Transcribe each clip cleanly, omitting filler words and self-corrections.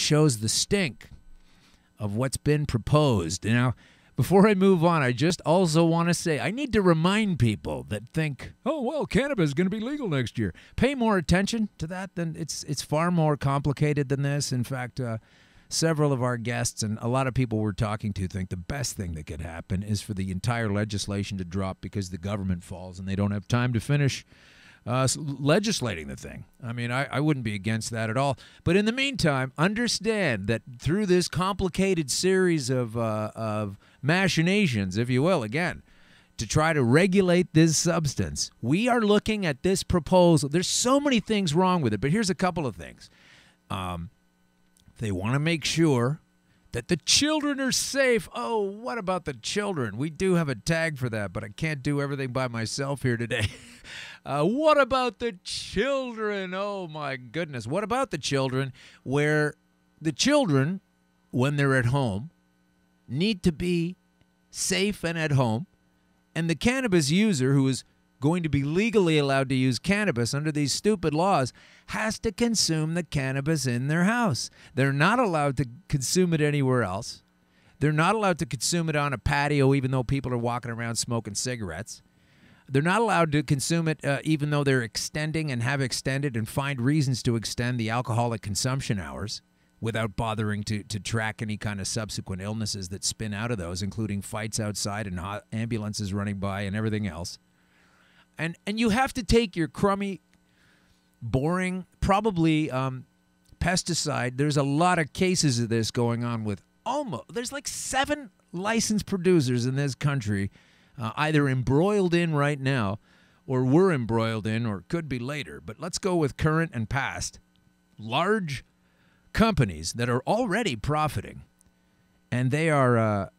shows the stink of what's been proposed. Now, before I move on, I just also want to say I need to remind people that think, oh, well, cannabis is going to be legal next year. Pay more attention to that. Than it's far more complicated than this. In fact, several of our guests and a lot of people we're talking to think the best thing that could happen is for the entire legislation to drop because the government falls and they don't have time to finish legislating the thing. I mean, I wouldn't be against that at all. But in the meantime, understand that through this complicated series of machinations, if you will, again, to try to regulate this substance, we are looking at this proposal. There's so many things wrong with it, but here's a couple of things. They want to make sure that the children are safe. Oh, what about the children? We do have a tag for that, but I can't do everything by myself here today. What about the children? Oh, my goodness. What about the children where the children, when they're at home, need to be safe and at home, and the cannabis user who is going to be legally allowed to use cannabis under these stupid laws has to consume the cannabis in their house. They're not allowed to consume it anywhere else. They're not allowed to consume it on a patio even though people are walking around smoking cigarettes. They're not allowed to consume it even though they're extending and have extended and find reasons to extend the alcoholic consumption hours without bothering to track any kind of subsequent illnesses that spin out of those, including fights outside and ambulances running by and everything else. And you have to take your crummy, boring, probably pesticide. There's a lot of cases of this going on with there's like 7 licensed producers in this country either embroiled in right now or were embroiled in or could be later. But let's go with current and past. Large companies that are already profiting. And they are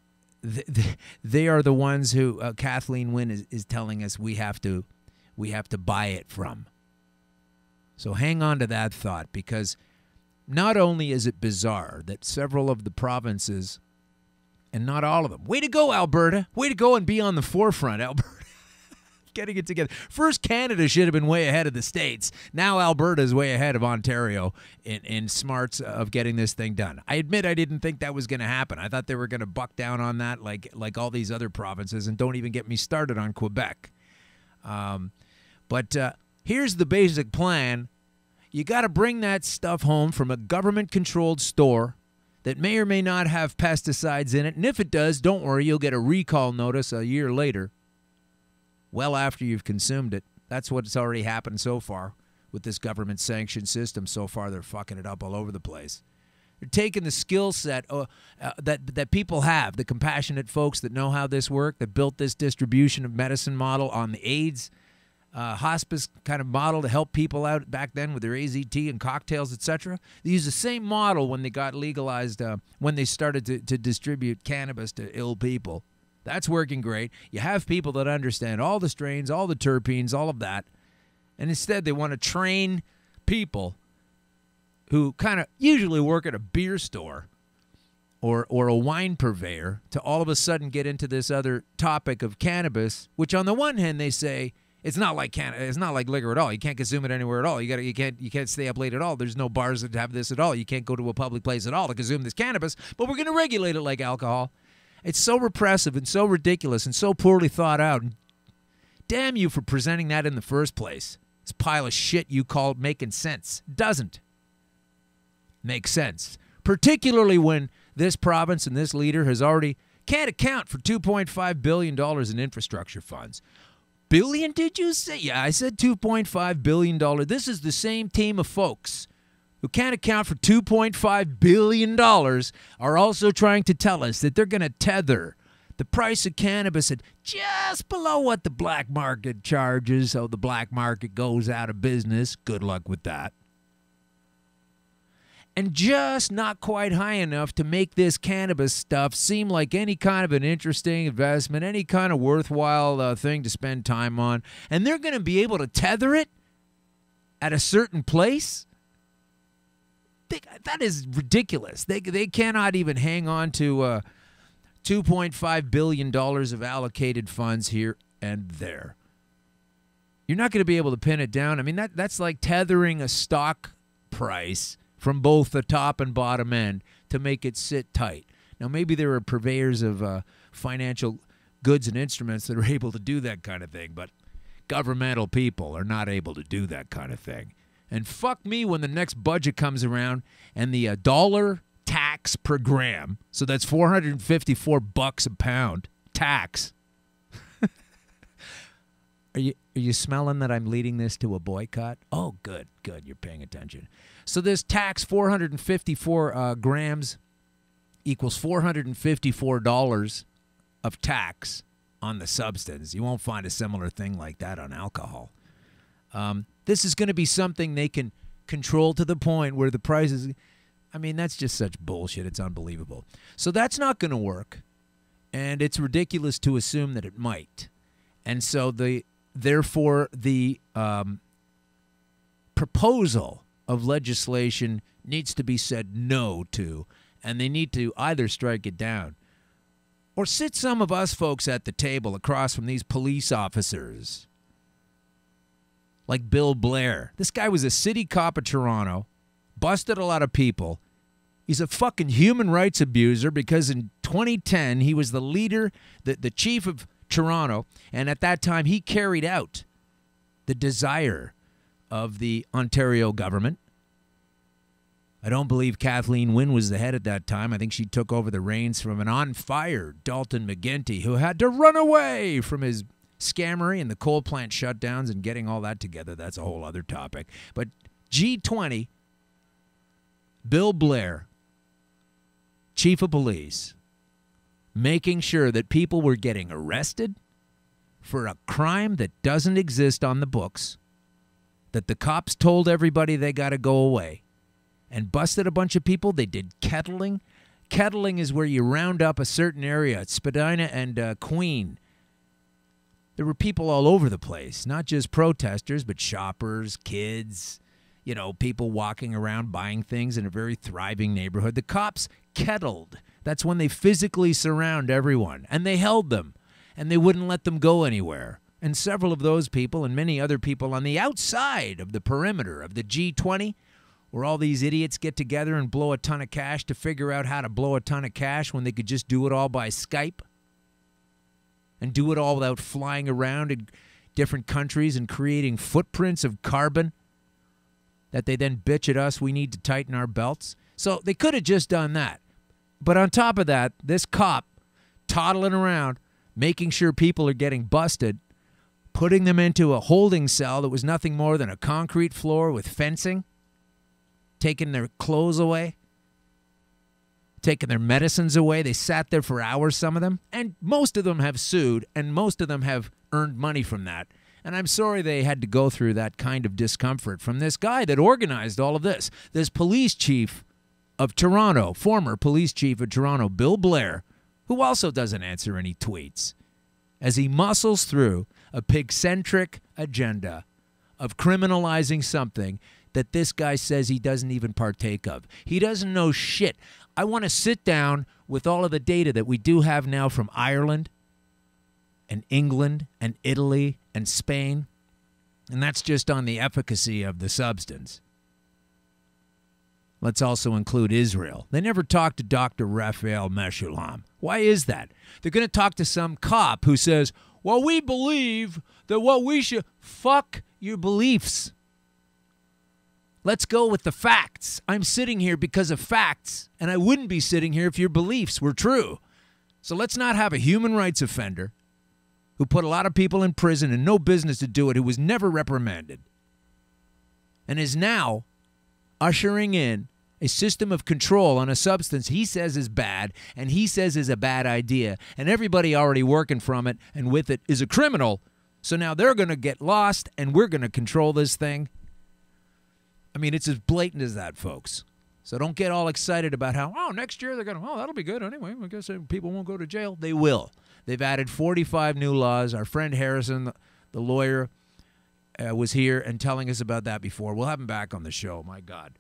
they are the ones who Kathleen Wynne is telling us we have to buy it from. So hang on to that thought, because not only is it bizarre that several of the provinces, and not all of them, way to go, Alberta, way to go and be on the forefront, Alberta, getting it together. First, Canada should have been way ahead of the States. Now Alberta is way ahead of Ontario in smarts of getting this thing done. I admit I didn't think that was going to happen. I thought they were going to buck down on that like all these other provinces, and don't even get me started on Quebec. But here's the basic plan. You got to bring that stuff home from a government-controlled store that may or may not have pesticides in it. And if it does, don't worry, you'll get a recall notice a year later, well after you've consumed it. That's what's already happened so far with this government-sanctioned system. So far, they're fucking it up all over the place. They're taking the skill set that people have, the compassionate folks that know how this works, that built this distribution of medicine model on the AIDS hospice kind of model to help people out back then with their AZT and cocktails, etc. They used the same model when they got legalized, when they started to distribute cannabis to ill people. That's working great. You have people that understand all the strains, all the terpenes, all of that. And instead they want to train people who kind of usually work at a beer store or a wine purveyor to all of a sudden get into this other topic of cannabis, which on the one hand they say, it's not like it's not like liquor at all. You can't consume it anywhere at all. You can't stay up late at all. There's no bars that have this at all. You can't go to a public place at all to consume this cannabis, but we're going to regulate it like alcohol. It's so repressive and so ridiculous and so poorly thought out. Damn you for presenting that in the first place. This pile of shit you call making sense doesn't make sense, particularly when this province and this leader can't account for $2.5 billion in infrastructure funds. Billion, did you say? Yeah, I said $2.5 billion. This is the same team of folks who can't account for $2.5 billion are also trying to tell us that they're going to tether the price of cannabis at just below what the black market charges, so the black market goes out of business. Good luck with that. And just not quite high enough to make this cannabis stuff seem like any kind of an interesting investment, any kind of worthwhile thing to spend time on. And they're going to be able to tether it at a certain place? That is ridiculous. They cannot even hang on to $2.5 billion of allocated funds here and there. You're not going to be able to pin it down. I mean, that's like tethering a stock price from both the top and bottom end to make it sit tight. Now, maybe there are purveyors of financial goods and instruments that are able to do that kind of thing, but governmental people are not able to do that kind of thing. And fuck me when the next budget comes around and the dollar tax per gram, so that's $454 a pound tax. Are you smelling that I'm leading this to a boycott? Oh, good, you're paying attention. So this tax, 454 grams, equals $454 of tax on the substance. You won't find a similar thing like that on alcohol. This is going to be something they can control to the point where the prices, I mean, that's just such bullshit. It's unbelievable. So that's not going to work, and it's ridiculous to assume that it might. And so therefore the proposal of legislation needs to be said no to, and they need to either strike it down or sit some of us folks at the table across from these police officers like Bill Blair. This guy was a city cop of Toronto, busted a lot of people. He's a fucking human rights abuser because in 2010 he was the leader, the chief of Toronto, and at that time he carried out the desire of the Ontario government. I don't believe Kathleen Wynne was the head at that time. I think she took over the reins from an on-fire Dalton McGuinty who had to run away from his scammery and the coal plant shutdowns and getting all that together. That's a whole other topic. But G20, Bill Blair, chief of police, making sure that people were getting arrested for a crime that doesn't exist on the books, that the cops told everybody they got to go away, and busted a bunch of people. They did kettling. Kettling is where you round up a certain area, Spadina and Queen. There were people all over the place, not just protesters, but shoppers, kids, you know, people walking around buying things in a very thriving neighborhood. The cops kettled. That's when they physically surround everyone, and they held them, and they wouldn't let them go anywhere. And several of those people and many other people on the outside of the perimeter of the G20, where all these idiots get together and blow a ton of cash to figure out how to blow a ton of cash when they could just do it all by Skype and do it all without flying around in different countries and creating footprints of carbon that they then bitch at us we need to tighten our belts. So they could have just done that. But on top of that, this cop toddling around, making sure people are getting busted, putting them into a holding cell that was nothing more than a concrete floor with fencing, taking their clothes away, taking their medicines away. They sat there for hours, some of them, and most of them have sued, and most of them have earned money from that. And I'm sorry they had to go through that kind of discomfort from this guy that organized all of this. This police chief of Toronto, former police chief of Toronto, Bill Blair, who also doesn't answer any tweets, as he muscles through a pig-centric agenda of criminalizing something that this guy says he doesn't even partake of. He doesn't know shit. I want to sit down with all of the data that we do have now from Ireland and England and Italy and Spain, and that's just on the efficacy of the substance. Let's also include Israel. They never talk to Dr. Raphael Mechoulam. Why is that? They're going to talk to some cop who says, well, we believe that what we should... Fuck your beliefs. Let's go with the facts. I'm sitting here because of facts, and I wouldn't be sitting here if your beliefs were true. So let's not have a human rights offender who put a lot of people in prison and no business to do it, who was never reprimanded, and is now ushering in a system of control on a substance he says is bad and he says is a bad idea, and everybody already working from it and with it is a criminal. So now they're going to get lost and we're going to control this thing. I mean, it's as blatant as that, folks. So don't get all excited about how, oh, next year they're going to, oh, that'll be good anyway. I guess people won't go to jail. They will. They've added 45 new laws. Our friend Harrison, the lawyer, was here and telling us about that before. We'll have him back on the show. My God.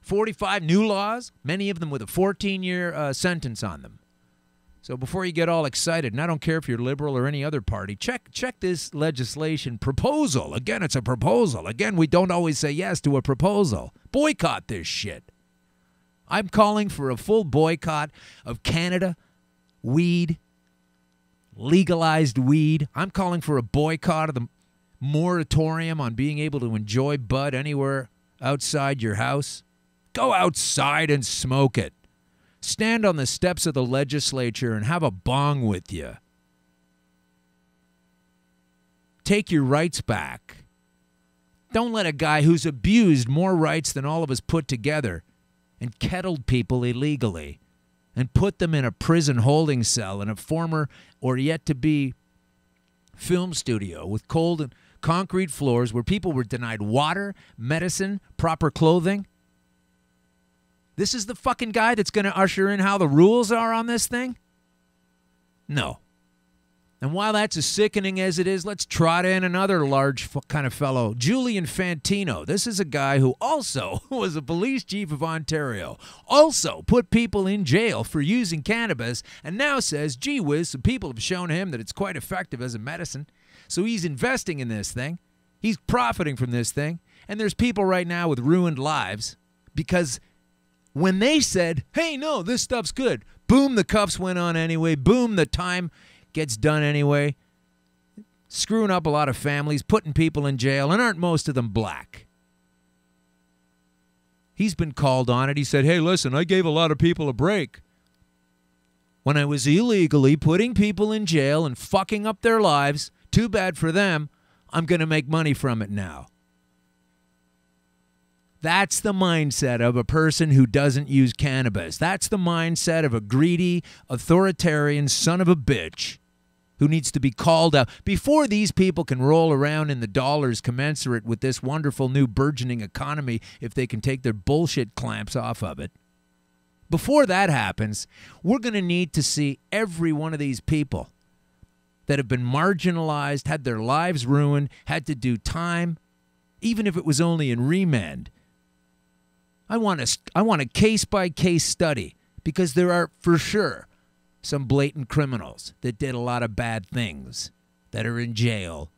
45 new laws, many of them with a 14-year sentence on them. So before you get all excited, and I don't care if you're liberal or any other party, check this legislation proposal. Again, it's a proposal. Again, we don't always say yes to a proposal. Boycott this shit. I'm calling for a full boycott of Canada, weed, legalized weed. I'm calling for a boycott of the moratorium on being able to enjoy bud anywhere outside your house. Go outside and smoke it. Stand on the steps of the legislature and have a bong with you. Take your rights back. Don't let a guy who's abused more rights than all of us put together and kettled people illegally and put them in a prison holding cell in a former or yet-to-be film studio with cold and concrete floors where people were denied water, medicine, proper clothing. This is the fucking guy that's going to usher in how the rules are on this thing? No. And while that's as sickening as it is, let's trot in another large kind of fellow, Julian Fantino. This is a guy who also was a police chief of Ontario, also put people in jail for using cannabis, and now says, gee whiz, some people have shown him that it's quite effective as a medicine. So he's investing in this thing. He's profiting from this thing. And there's people right now with ruined lives because when they said, hey, no, this stuff's good, boom, the cuffs went on anyway. Boom, the time gets done anyway. Screwing up a lot of families, putting people in jail, and aren't most of them black. He's been called on it. He said, hey, listen, I gave a lot of people a break when I was illegally putting people in jail and fucking up their lives. Too bad for them. I'm going to make money from it now. That's the mindset of a person who doesn't use cannabis. That's the mindset of a greedy, authoritarian son of a bitch who needs to be called out. Before these people can roll around in the dollars commensurate with this wonderful new burgeoning economy, if they can take their bullshit clamps off of it, before that happens, we're going to need to see every one of these people that have been marginalized, had their lives ruined, had to do time, even if it was only in remand. I want a case-by-case study because there are, for sure, some blatant criminals that did a lot of bad things that are in jail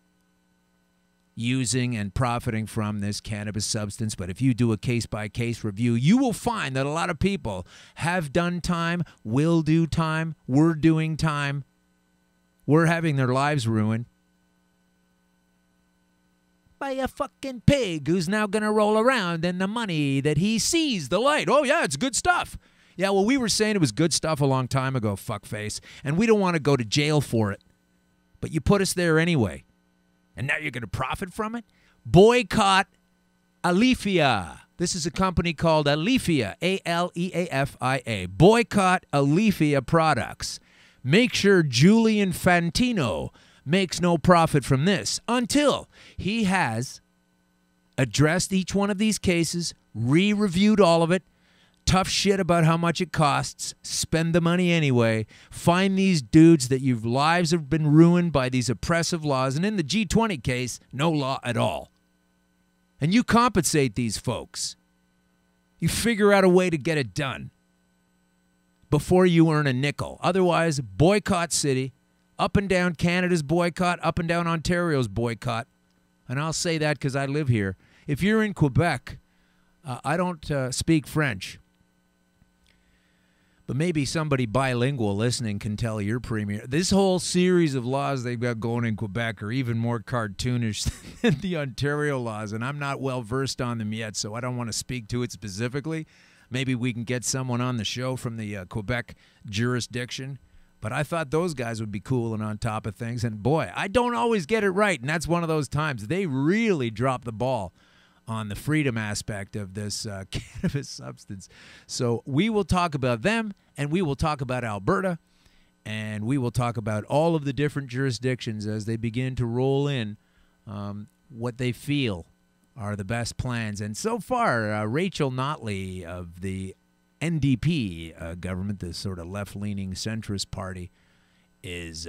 using and profiting from this cannabis substance. But if you do a case-by-case review, you will find that a lot of people have done time, will do time, were doing time, were having their lives ruined by a fucking pig who's now going to roll around in the money that he sees the light. Oh, yeah, it's good stuff. Yeah, well, we were saying it was good stuff a long time ago, fuckface, and we don't want to go to jail for it. But you put us there anyway, and now you're going to profit from it? Boycott Aleafia. This is a company called Aleafia, A-L-E-A-F-I-A. Boycott Aleafia products. Make sure Julian Fantino makes no profit from this until he has addressed each one of these cases, re-reviewed all of it, tough shit about how much it costs, spend the money anyway, find these dudes that your lives have been ruined by these oppressive laws, and in the G20 case, no law at all. And you compensate these folks. You figure out a way to get it done before you earn a nickel. Otherwise, boycott city. Up and down Canada's boycott, up and down Ontario's boycott. And I'll say that because I live here. If you're in Quebec, I don't speak French. But maybe somebody bilingual listening can tell your premier. This whole series of laws they've got going in Quebec are even more cartoonish than the Ontario laws. And I'm not well versed on them yet, so I don't want to speak to it specifically. Maybe we can get someone on the show from the Quebec jurisdiction. But I thought those guys would be cool and on top of things. And boy, I don't always get it right. And that's one of those times. They really dropped the ball on the freedom aspect of this cannabis substance. So we will talk about them, and we will talk about Alberta, and we will talk about all of the different jurisdictions as they begin to roll in what they feel are the best plans. And so far, Rachel Notley of the NDP government, this sort of left-leaning centrist party, has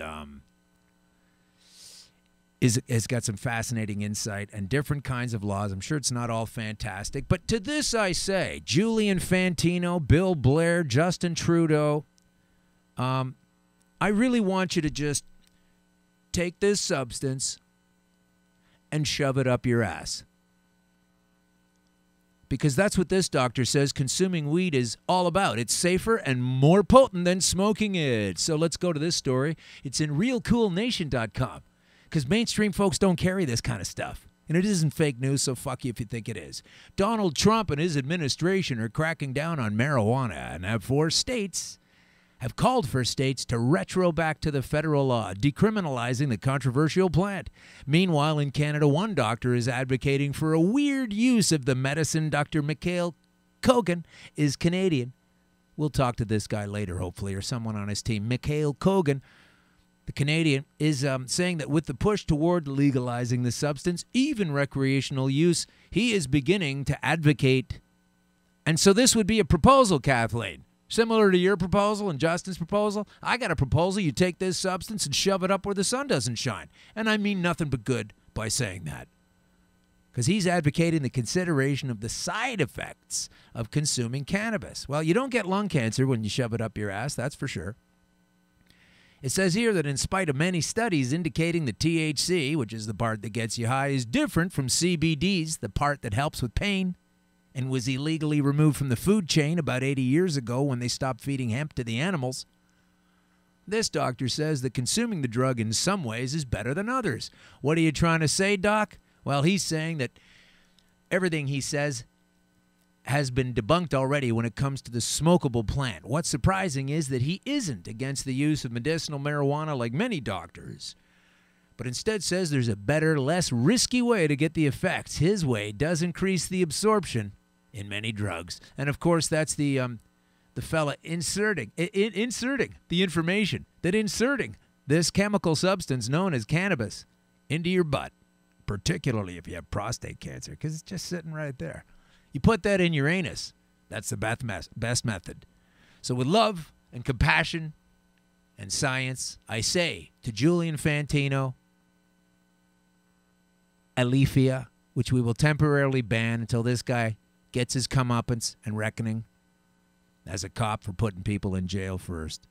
got some fascinating insight and different kinds of laws. I'm sure it's not all fantastic, but to this I say, Julian Fantino, Bill Blair, Justin Trudeau, I really want you to just take this substance and shove it up your ass. Because that's what this doctor says consuming weed is all about. It's safer and more potent than smoking it. So let's go to this story. It's in realcoolnation.com. Because mainstream folks don't carry this kind of stuff. And it isn't fake news, so fuck you if you think it is. Donald Trump and his administration are cracking down on marijuana and have called for states to retro back to the federal law, decriminalizing the controversial plant. Meanwhile, in Canada, one doctor is advocating for a weird use of the medicine. Dr. Mikhail Kogan is Canadian. We'll talk to this guy later, hopefully, or someone on his team. Mikhail Kogan, the Canadian, is saying that with the push toward legalizing the substance, even recreational use, he is beginning to advocate. And so this would be a proposal, Kathleen. Similar to your proposal and Justin's proposal, I got a proposal. You take this substance and shove it up where the sun doesn't shine. And I mean nothing but good by saying that. Because he's advocating the consideration of the side effects of consuming cannabis. Well, you don't get lung cancer when you shove it up your ass, that's for sure. It says here that in spite of many studies indicating that THC, which is the part that gets you high, is different from CBDs, the part that helps with pain, and was illegally removed from the food chain about 80 years ago when they stopped feeding hemp to the animals. This doctor says that consuming the drug in some ways is better than others. What are you trying to say, Doc? Well, he's saying that everything he says has been debunked already when it comes to the smokable plant. What's surprising is that he isn't against the use of medicinal marijuana like many doctors, but instead says there's a better, less risky way to get the effects. His way does increase the absorption in many drugs. And of course, that's the fella inserting the information that inserting this chemical substance known as cannabis into your butt, particularly if you have prostate cancer, because it's just sitting right there. You put that in your anus. That's the best method. So with love and compassion and science, I say to Julian Fantino, Alethea, which we will temporarily ban until this guy gets his comeuppance and reckoning as a cop for putting people in jail first.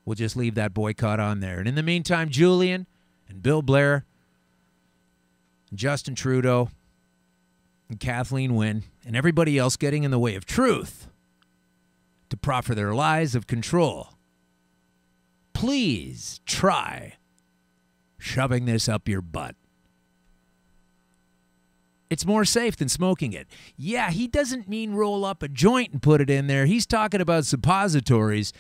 We'll just leave that boycott on there. And in the meantime, Julian and Bill Blair and Justin Trudeau and Kathleen Wynne and everybody else getting in the way of truth to proffer their lies of control, please try shoving this up your butt. It's more safe than smoking it. Yeah, he doesn't mean roll up a joint and put it in there. He's talking about suppositories.